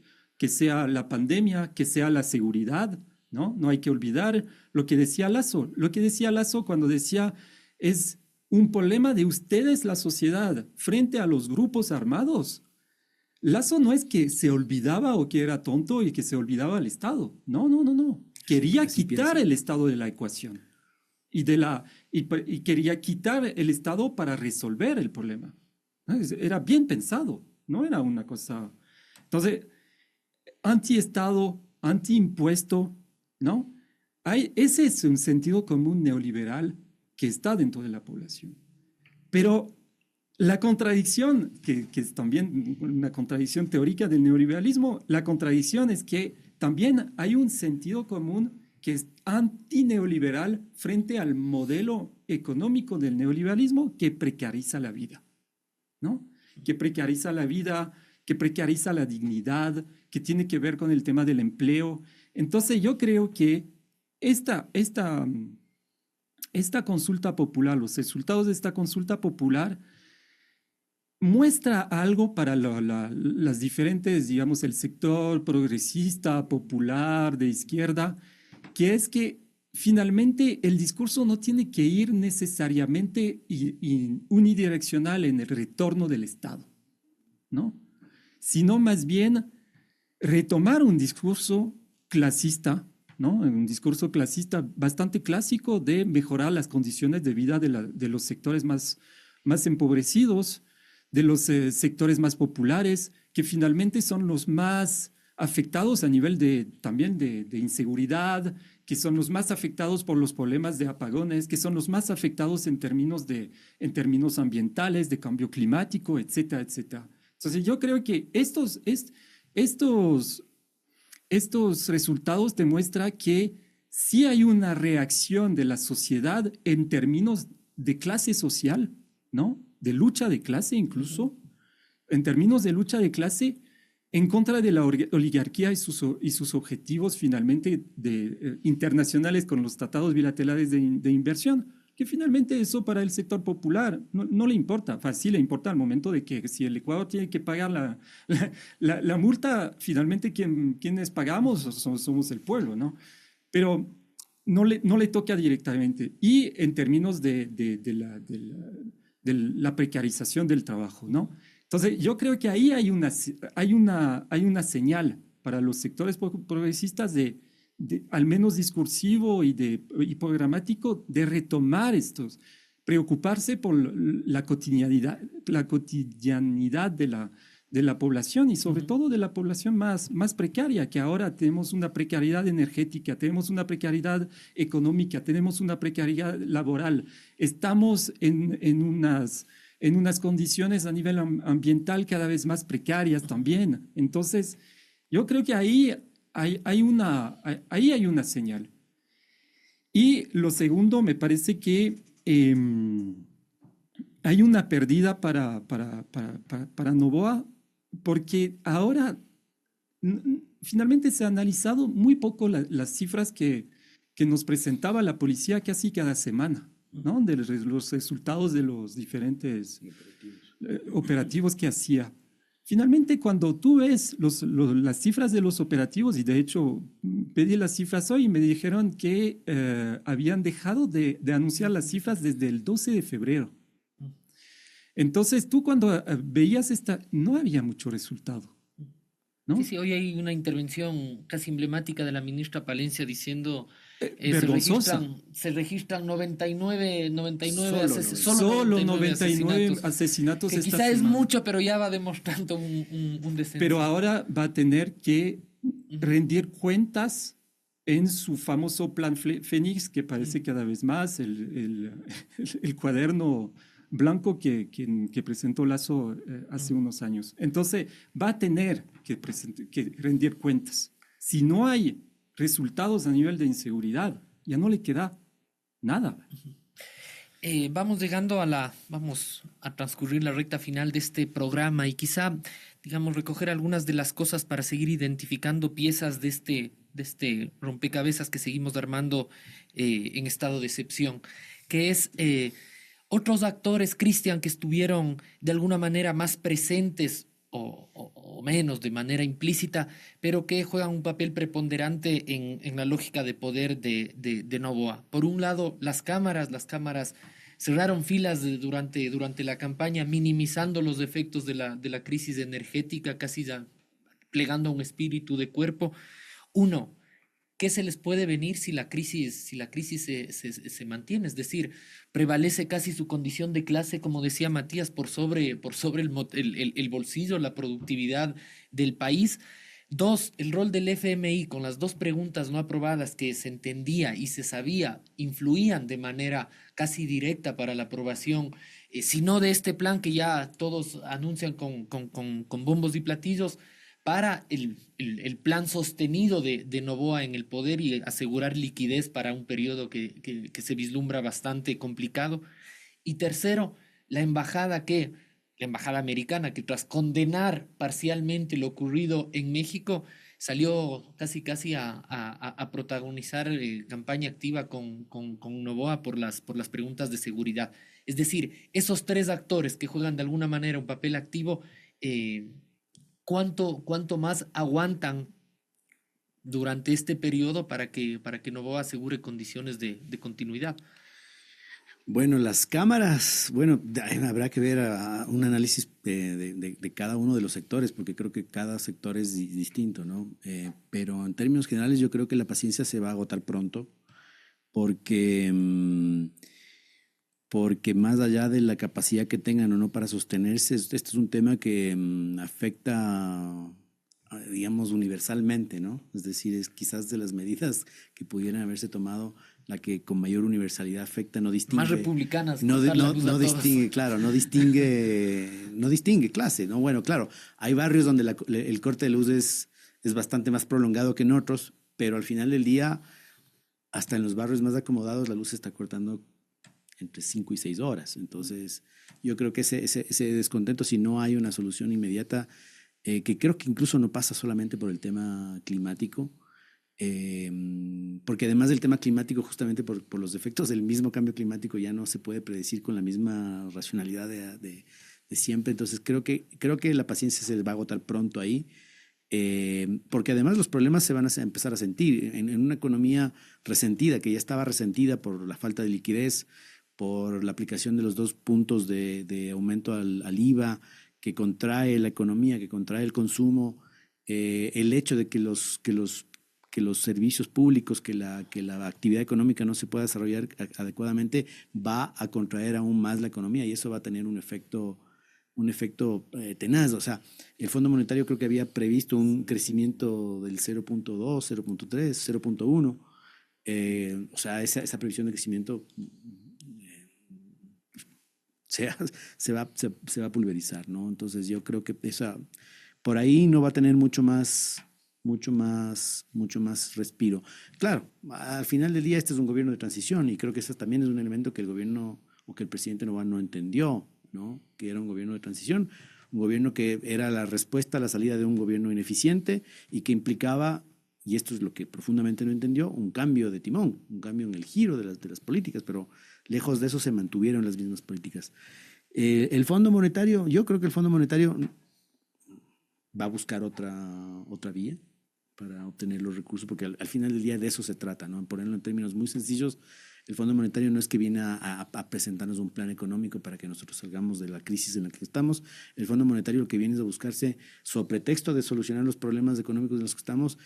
sea la pandemia, que sea la seguridad, ¿no? No hay que olvidar lo que decía Lasso. Lo que decía Lasso cuando decía es un problema de ustedes, la sociedad, frente a los grupos armados. Lasso no es que se olvidaba o que era tonto y que se olvidaba el Estado. No. Quería quitar el Estado de la ecuación y quería quitar el Estado para resolver el problema. Era bien pensado, no era una cosa... Entonces, anti-Estado, anti-impuesto, ¿no? Ese es un sentido común neoliberal que está dentro de la población. Pero La contradicción, que es también una contradicción teórica del neoliberalismo, la contradicción es que también hay un sentido común que es antineoliberal frente al modelo económico del neoliberalismo que precariza la vida, ¿no? Que precariza la vida, que precariza la dignidad, que tiene que ver con el tema del empleo. Entonces yo creo que esta consulta popular, los resultados de esta consulta popular muestra algo para las diferentes, digamos, el sector progresista, popular, de izquierda, que es que finalmente el discurso no tiene que ir necesariamente unidireccional en el retorno del Estado, ¿no? Sino más bien retomar un discurso clasista, ¿no? Un discurso clasista bastante clásico de mejorar las condiciones de vida de los sectores más empobrecidos, de los sectores más populares, que finalmente son los más afectados a nivel también de inseguridad, que son los más afectados por los problemas de apagones, que son los más afectados en términos ambientales, de cambio climático, etcétera, etcétera. Entonces yo creo que estos resultados demuestran que sí hay una reacción de la sociedad en términos de clase social, ¿no? De lucha de clase incluso, en términos de lucha de clase en contra de la oligarquía y sus objetivos finalmente internacionales con los tratados bilaterales de inversión, que finalmente eso para el sector popular no le importa. Enfin, sí le importa al momento de que si el Ecuador tiene que pagar la multa, finalmente quienes pagamos somos el pueblo, ¿no? Pero no le toca directamente. Y en términos de la precarización del trabajo, ¿no? Entonces, yo creo que ahí hay una señal para los sectores progresistas al menos discursivo y programático, de retomar preocuparse por la cotidianidad de la población y sobre todo de la población más precaria, que ahora tenemos una precariedad energética, tenemos una precariedad económica, tenemos una precariedad laboral. Estamos en unas condiciones a nivel ambiental cada vez más precarias también. Entonces, yo creo que ahí hay una señal. Y lo segundo, me parece que hay una pérdida para Noboa, porque ahora finalmente se ha analizado muy poco las cifras que nos presentaba la policía casi cada semana, ¿no? De los resultados de los diferentes operativos que hacía. Finalmente, cuando tú ves las cifras de los operativos, y de hecho pedí las cifras hoy y me dijeron que habían dejado de anunciar las cifras desde el 12 de febrero. Entonces, tú cuando veías no había mucho resultado, ¿no? Sí, hoy hay una intervención casi emblemática de la ministra Palencia diciendo vergonzosa. Se registran 99 solo 99 asesinatos que esta quizá semana. Es mucho, pero ya va demostrando un descenso. Pero ahora va a tener que rendir cuentas en su famoso plan Fénix, que parece cada vez más el cuaderno blanco que presentó Lazo hace unos años. Entonces, va a tener que rendir cuentas. Si no hay resultados a nivel de inseguridad, ya no le queda nada. Vamos llegando vamos a transcurrir la recta final de este programa y quizá, digamos, recoger algunas de las cosas para seguir identificando piezas de este rompecabezas que seguimos armando en estado de excepción, que es otros actores, Cristian, que estuvieron de alguna manera más presentes o menos de manera implícita, pero que juegan un papel preponderante en la lógica de poder de Noboa. Por un lado, las cámaras cerraron filas durante la campaña, minimizando los efectos de la crisis energética, casi ya plegando a un espíritu de cuerpo. Uno, ¿qué se les puede venir si la crisis se mantiene? Es decir, prevalece casi su condición de clase, como decía Matías, por sobre el bolsillo, la productividad del país. Dos, el rol del FMI con las dos preguntas no aprobadas que se entendía y se sabía influían de manera casi directa para la aprobación, si no de este plan que ya todos anuncian con bombos y platillos, para el plan sostenido de Noboa en el poder y asegurar liquidez para un periodo que se vislumbra bastante complicado. Y tercero, la embajada americana, que tras condenar parcialmente lo ocurrido en México, salió casi a protagonizar campaña activa con Noboa por las preguntas de seguridad. Es decir, esos tres actores que juegan de alguna manera un papel activo, ¿cuánto más aguantan durante este periodo para que Noboa asegure condiciones de continuidad? Bueno, las cámaras, bueno, habrá que ver un análisis de cada uno de los sectores, porque creo que cada sector es distinto, ¿no? Pero en términos generales yo creo que la paciencia se va a agotar pronto, porque, porque más allá de la capacidad que tengan o no para sostenerse, este es un tema que afecta, digamos, universalmente, ¿no? Es decir, es quizás de las medidas que pudieran haberse tomado la que con mayor universalidad afecta, no distingue. Más republicanas. No, cortar la luz a no todos. distingue, claro, no distingue clase, ¿no? Bueno, claro, hay barrios donde el corte de luz es bastante más prolongado que en otros, pero al final del día, hasta en los barrios más acomodados, la luz se está cortando entre 5 y 6 horas. Entonces, yo creo que ese descontento, si no hay una solución inmediata, que creo que incluso no pasa solamente por el tema climático, porque además del tema climático, justamente por los efectos del mismo cambio climático, ya no se puede predecir con la misma racionalidad de siempre. Entonces creo que la paciencia se va a agotar pronto ahí, porque además los problemas se van a empezar a sentir en una economía resentida, que ya estaba resentida por la falta de liquidez, por la aplicación de los 2 puntos de aumento al IVA, que contrae la economía, que contrae el consumo, el hecho de que los servicios públicos, que la actividad económica no se pueda desarrollar adecuadamente, va a contraer aún más la economía, y eso va a tener un efecto tenaz. O sea, el Fondo Monetario creo que había previsto un crecimiento del 0.2, 0.3, 0.1. O sea, esa previsión de crecimiento se va a pulverizar, ¿no? Entonces yo creo que por ahí no va a tener mucho más respiro. Claro, al final del día este es un gobierno de transición, y creo que ese también es un elemento que el gobierno o que el presidente Noboa no entendió, ¿no? Que era un gobierno de transición, un gobierno que era la respuesta a la salida de un gobierno ineficiente y que implicaba, y esto es lo que profundamente no entendió, un cambio de timón, un cambio en el giro de las políticas, pero lejos de eso se mantuvieron las mismas políticas. El Fondo Monetario, yo creo que el Fondo Monetario va a buscar otra vía para obtener los recursos, porque al final del día de eso se trata, ¿no? Ponerlo en términos muy sencillos, el Fondo Monetario no es que viene a presentarnos un plan económico para que nosotros salgamos de la crisis en la que estamos. El Fondo Monetario lo que viene es a buscarse, sobre pretexto de solucionar los problemas económicos en los que estamos,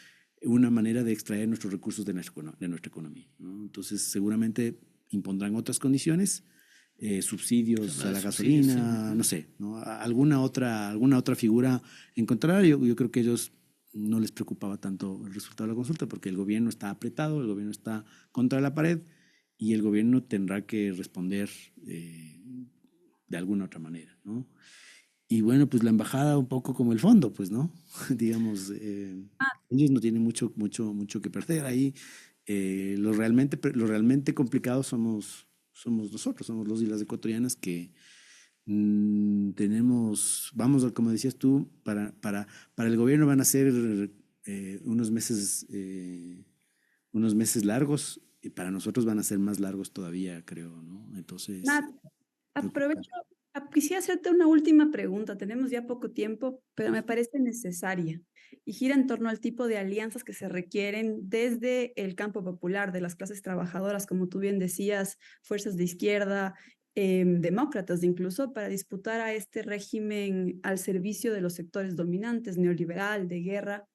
una manera de extraer nuestros recursos de nuestra economía, ¿no? Entonces, seguramente impondrán otras condiciones, subsidios a la gasolina, sí. No sé, ¿no? Alguna otra figura encontrar. Yo creo que ellos no les preocupaba tanto el resultado de la consulta, porque el gobierno está apretado, el gobierno está contra la pared, y el gobierno tendrá que responder de alguna otra manera, ¿no? Y bueno, pues la embajada un poco como el fondo, pues, ¿no? Digamos, ellos no tienen mucho que perder ahí. Lo realmente complicado somos nosotros, somos los y las ecuatorianas, que como decías tú, para el gobierno van a ser unos meses largos, y para nosotros van a ser más largos todavía, creo, ¿no? Entonces, Nat, aprovecho, quisiera hacerte una última pregunta. Tenemos ya poco tiempo, pero me parece necesaria, y gira en torno al tipo de alianzas que se requieren desde el campo popular, de las clases trabajadoras, como tú bien decías, fuerzas de izquierda, demócratas incluso, para disputar a este régimen al servicio de los sectores dominantes, neoliberal, de guerra.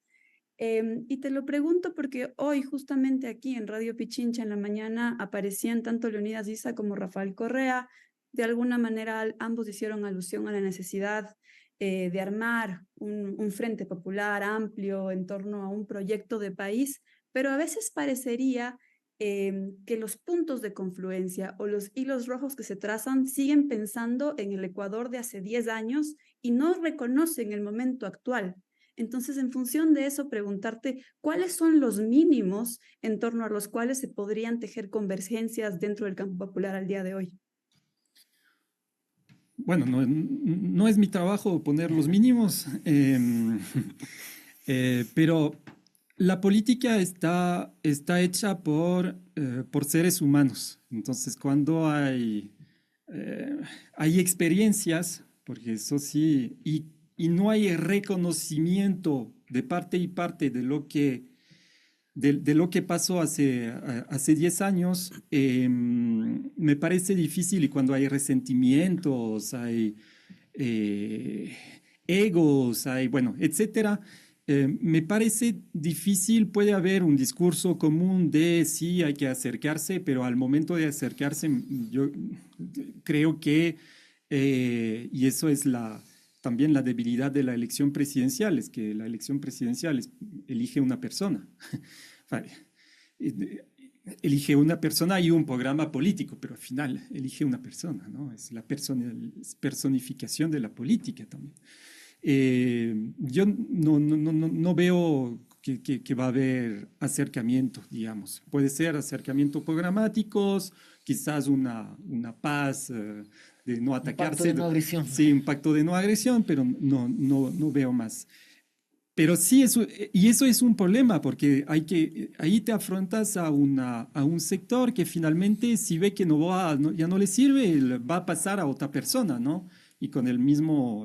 Y te lo pregunto porque hoy justamente aquí en Radio Pichincha en la mañana aparecían tanto Leonidas Issa como Rafael Correa. De alguna manera ambos hicieron alusión a la necesidad de armar un frente popular amplio en torno a un proyecto de país, pero a veces parecería que los puntos de confluencia o los hilos rojos que se trazan siguen pensando en el Ecuador de hace 10 años y no reconocen el momento actual. Entonces, en función de eso, preguntarte cuáles son los mínimos en torno a los cuales se podrían tejer convergencias dentro del campo popular al día de hoy. Bueno, no es mi trabajo poner los mínimos, pero la política está hecha por seres humanos. Entonces, cuando hay experiencias, porque eso sí, y no hay reconocimiento de parte y parte de lo que pasó hace 10 años, me parece difícil, y cuando hay resentimientos, hay egos, bueno, etcétera, me parece difícil. Puede haber un discurso común de sí, hay que acercarse, pero al momento de acercarse, yo creo que, y eso es también la debilidad de la elección presidencial, es que la elección presidencial elige una persona. Elige una persona y un programa político, pero al final elige una persona, ¿no? Es la personificación de la política también. Yo no veo que va a haber acercamiento, digamos. Puede ser acercamientos programáticos, quizás una paz de no atacarse. Un pacto de no agresión. Sí, un pacto de no agresión, pero no veo más. Pero sí, y eso es un problema, porque ahí te afrontas a un sector que finalmente, si ve que ya no le sirve, va a pasar a otra persona, ¿no? Y con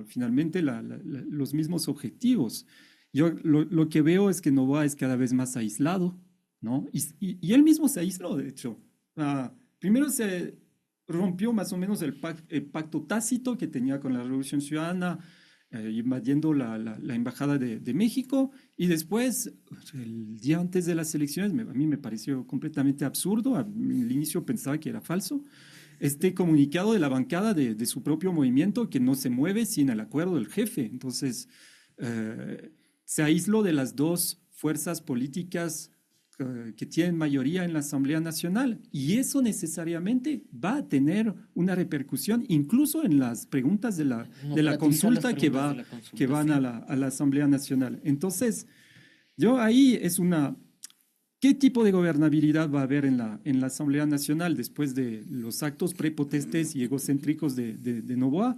finalmente los mismos objetivos. Yo lo que veo es que Noboa es cada vez más aislado, ¿no? Y él mismo se aisló, de hecho. Primero se rompió más o menos el pacto tácito que tenía con la Revolución Ciudadana, invadiendo la Embajada de México, y después, el día antes de las elecciones, a mí me pareció completamente absurdo. Al inicio pensaba que era falso. Este comunicado de la bancada de su propio movimiento, que no se mueve sin el acuerdo del jefe. Entonces, se aisló de las dos fuerzas políticas que tienen mayoría en la Asamblea Nacional, y eso necesariamente va a tener una repercusión incluso en las preguntas de la consulta que van a la Asamblea Nacional. Entonces, yo ahí ¿qué tipo de gobernabilidad va a haber en la Asamblea Nacional después de los actos prepotentes y egocéntricos de Noboa?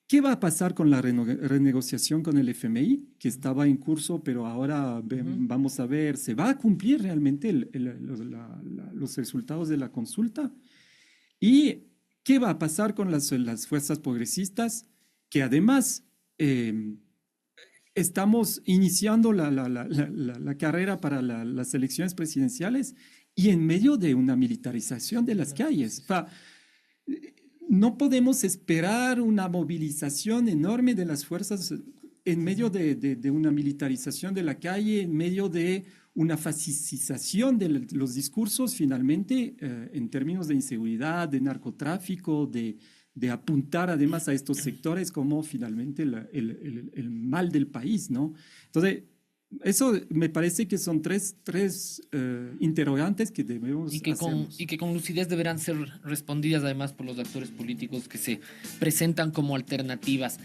¿Qué va a pasar con la renegociación con el FMI, que estaba en curso, pero ahora vamos a ver, ¿se va a cumplir realmente los resultados de la consulta? ¿Y qué va a pasar con las fuerzas progresistas, que además estamos iniciando la carrera para las elecciones presidenciales y en medio de una militarización de las calles? No podemos esperar una movilización enorme de las fuerzas en medio de una militarización de la calle, en medio de una fascización de los discursos, finalmente, en términos de inseguridad, de narcotráfico, de apuntar además a estos sectores como finalmente el mal del país, ¿no? Entonces, eso me parece que son tres interrogantes que debemos hacernos. Y que con lucidez deberán ser respondidas además por los actores políticos que se presentan como alternativas.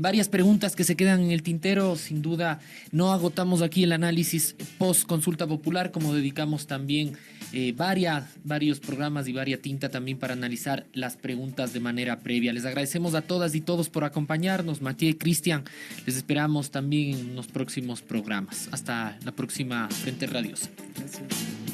Varias preguntas que se quedan en el tintero. Sin duda, no agotamos aquí el análisis post consulta popular, como dedicamos también varios programas y varia tinta también para analizar las preguntas de manera previa. Les agradecemos a todas y todos por acompañarnos. Matías y Cristian, les esperamos también en los próximos programas. Hasta la próxima Frente Radios. Gracias.